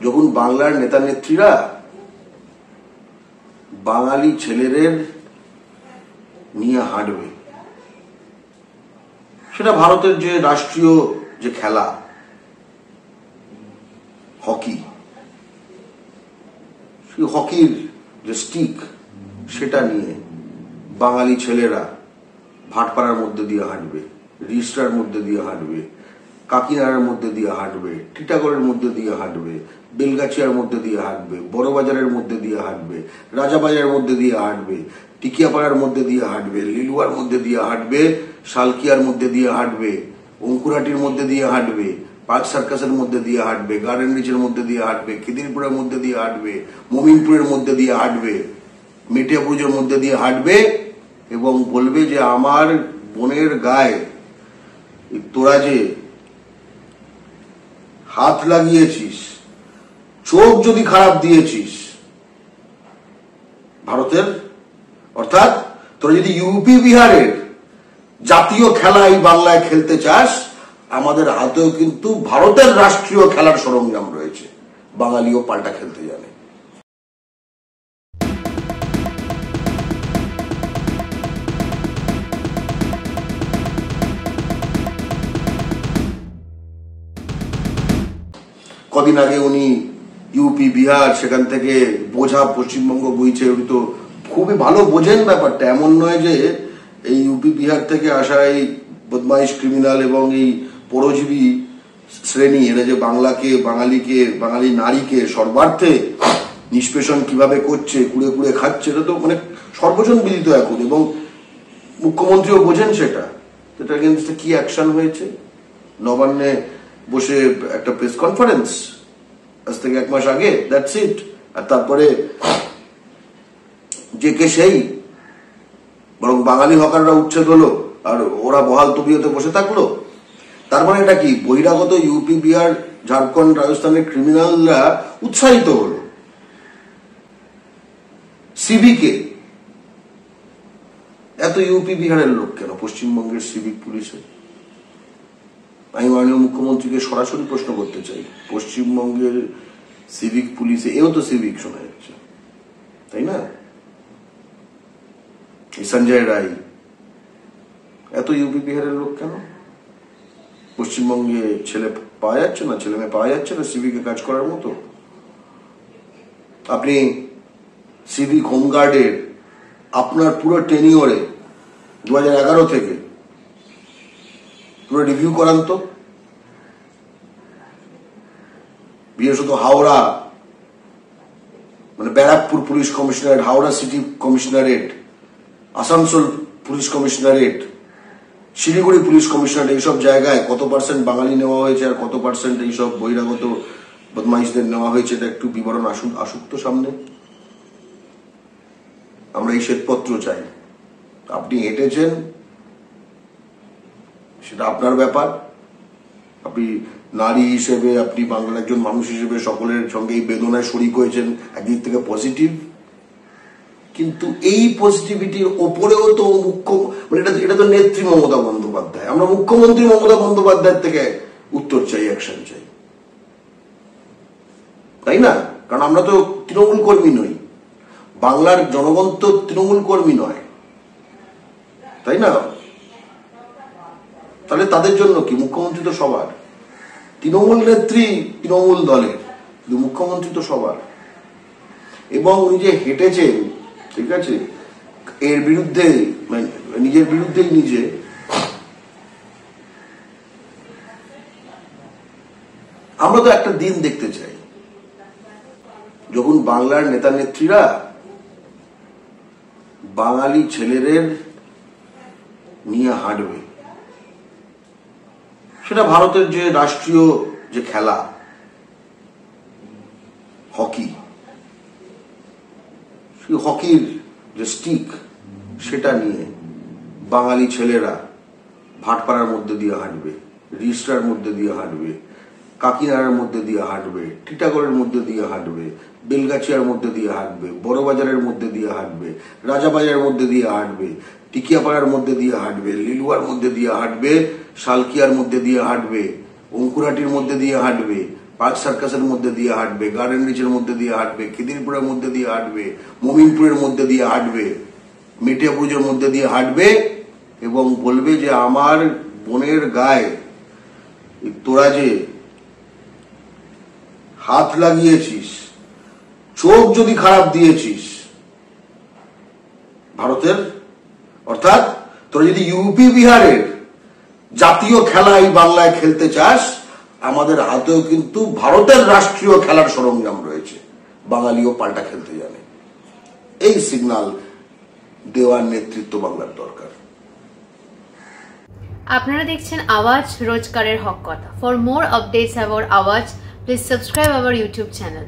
যখন বাংলার নেতা নেত্রীরা বাঙালি ছেলেদের নিয়ে হাঁটবে, সেটা ভারতের যে রাষ্ট্রীয় যে খেলা হকি, সেই হকির যে স্টিক সেটা নিয়ে বাঙালি ছেলেরা ভাটপাড়ার মধ্যে দিয়ে হাঁটবে, রিস্টার মধ্যে দিয়ে হাঁটবে, কাকিনাড়ার মধ্যে দিয়ে হাঁটবে, টিটাগড়ের মধ্যে দিয়ে হাঁটবে, বেলগাছিয়ার মধ্যে দিয়ে হাঁটবে, বড়বাজারের মধ্যে দিয়ে হাঁটবে, রাজাবাজারের মধ্যে দিয়ে হাঁটবে, টিকিয়াপাড়ার মধ্যে দিয়ে হাঁটবে, লিলুয়ার মধ্যে দিয়ে হাঁটবে, শালকিয়ার মধ্যে দিয়ে হাঁটবে, অঙ্কুরহাটির মধ্যে দিয়ে হাঁটবে, পার্ক সার্কাসের মধ্যে দিয়ে হাঁটবে, গার্ডেন রিচের মধ্যে দিয়ে হাঁটবে, খিদিরপুরের মধ্যে দিয়ে হাঁটবে, মমিনপুরের মধ্যে দিয়ে হাঁটবে, মেটিয়াপুরের মধ্যে দিয়ে হাঁটবে এবং বলবে যে আমার বোনের গায়ে তোরা যে হাত লাগিয়েছিস, চোখ যদি খারাপ দিয়েছিস ভারতের, অর্থাৎ তোরা যদি ইউপি বিহারের জাতীয় খেলা এই বাংলায় খেলতে চাস, আমাদের হাতেও কিন্তু ভারতের রাষ্ট্রীয় খেলার সরঞ্জাম রয়েছে, বাঙালিও পাল্টা খেলতে জানে। কদিন আগে উনি ইউপি বিহার, সেখান থেকে বোঝা পশ্চিমবঙ্গ বইছে, উনি তো খুবই ভালো বোঝেন ব্যাপারটা। এমন নয় যে এই ইউপি বিহার থেকে আসা এই বদমাইশ ক্রিমিনাল এবং এই পরজীবী শ্রেণী, এরা যে বাঙালি নারীকে সর্বার্থে নিষ্পেষণ কিভাবে করছে, কুড়ে কুড়ে খাচ্ছে, এটা তো মানে সর্বজন বিদিত এখন, এবং মুখ্যমন্ত্রীও বোঝেন সেটা। এটা এগেইনস্টে কি অ্যাকশন হয়েছে? নবান্নে বসে একটা প্রেস কনফারেন্স আজ থেকে 1 মাস আগে, দ্যাটস ইট। আর তারপরে যে কে সেই, বরং বাঙালি হকাররা উচ্ছেদ হলো আর ওরা বহাল তবিয়তে বসে থাকলো। তার মানে এটা কি, বহিরাগত ইউপি বিহার ঝাড়খণ্ড রাজস্থানের ক্রিমিনালরা উৎসাহিত হলো সিভিকে। এত ইউপি বিহারের লোক কেন পশ্চিমবঙ্গের সিভিক পুলিশে? আমি মাননীয় মুখ্যমন্ত্রীকে সরাসরি প্রশ্ন করতে চাই, পশ্চিমবঙ্গের সিভিক পুলিশে, এও তো সিভিক শোনা যাচ্ছে, তাই না? সঞ্জয় রায়, এত ইউপি বিহারের লোক কেন? পশ্চিমবঙ্গে ছেলে পাওয়া যাচ্ছে না, ছেলে মেয়ে পাওয়া যাচ্ছে না সিভিকে কাজ করার মতো? আপনি সিভিক হোমগার্ডের আপনার পুরো টেনিওরে 2011 থেকে পুরো রিভিউ করান তো। বিশেষত হাওড়া, মানে Barrackpore police commissionerate, Howrah city commissionerate, Asansol police commissionerate, Siliguri police commissionerate, এইসব জায়গায় কত % বাঙালি নেওয়া হয়েছে আর কত % এইসব বহিরাগত বদমাইশদের নেওয়া হয়েছে, এটা একটু বিবরণ আসুক তো সামনে। আমরা এই শ্বেতপত্র চাই। আপনি হেঁটেছেন, সেটা আপনার ব্যাপার। আপনি নারী হিসেবে, আপনি বাংলার একজন মানুষ হিসেবে সকলের সঙ্গে এই বেদনায় শরিক হয়েছেন, একদিক থেকে পজিটিভ। কিন্তু এই পজিটিভিটির ওপরেও তো মানে এটা তো নেত্রী মমতা বন্দ্যোপাধ্যায়। আমরা মুখ্যমন্ত্রী মমতা বন্দ্যোপাধ্যায়ের থেকে উত্তর চাই, অ্যাকশন চাই, তাই না? কারণ আমরা তো তৃণমূল কর্মী নই, বাংলার জনগণ তো তৃণমূল কর্মী নয়, তাই না? তাহলে তাদের জন্য কি? মুখ্যমন্ত্রী তো সবার, তৃণমূল নেত্রী তৃণমূল দলের, কিন্তু মুখ্যমন্ত্রী তো সবার। এবং উনি যে হেঁটেছেন, ঠিক আছে, এর বিরুদ্ধে, মানে নিজের বিরুদ্ধেই নিজে, আমরা তো একটা দিন দেখতে চাই যখন বাংলার নেতা নেত্রীরা বাঙালি ছেলেদের নিয়ে হাঁটবে, সেটা ভারতের যে রাষ্ট্রীয় যে খেলা হকি, সেই হকির যে স্টিক সেটা নিয়ে বাঙালি ছেলেরা ভাটপাড়ার মধ্যে দিয়ে হাঁটবে, রিস্টার মধ্যে দিয়ে হাঁটবে, কাকিনাড়ার মধ্যে দিয়ে হাঁটবে, টিটাগড়ের মধ্যে দিয়ে হাঁটবে, বেলগাছিয়ার মধ্যে দিয়ে হাঁটবে, বড়বাজারের মধ্যে দিয়ে হাঁটবে, রাজাবাজারের মধ্যে দিয়ে হাঁটবে, টিকিয়াপাড়ার মধ্যে দিয়ে হাঁটবে, লিলুয়ার মধ্যে দিয়ে হাঁটবে, শালকিয়ার মধ্যে দিয়ে হাঁটবে, অঙ্কুরহাটির মধ্যে দিয়ে হাঁটবে, পার্ক সার্কাসের মধ্যে দিয়ে হাঁটবে, গার্ডেন রিচের মধ্যে দিয়ে হাঁটবে, খিদিরপুরের মধ্যে দিয়ে হাঁটবে, মমিনপুরের মধ্যে দিয়ে হাঁটবে, মেটিয়াপুরের মধ্যে দিয়ে হাঁটবে এবং বলবে যে আমার বোনের গায়ে তোরা যে হাত লাগিয়েছিস, চোখ যদি খারাপ দিয়েছিস ভারতের, অর্থাৎ তোরা যদি ইউপি বিহারের জাতীয় খেলা এই বাংলায় খেলতে চাস, আমাদের হাতেও কিন্তু ভারতের রাষ্ট্রীয় খেলার সরঞ্জাম রয়েছে, বাঙালিও পাল্টা খেলতে জানে। এই সিগন্যাল দেওয়ার নেতৃত্ব বাংলার দরকার। আপনারা দেখছেন আওয়াজ, রোজকারের হক কথা। ফর মোর আপডেটস অ্যাবাউট আওয়াজ, please subscribe our YouTube channel.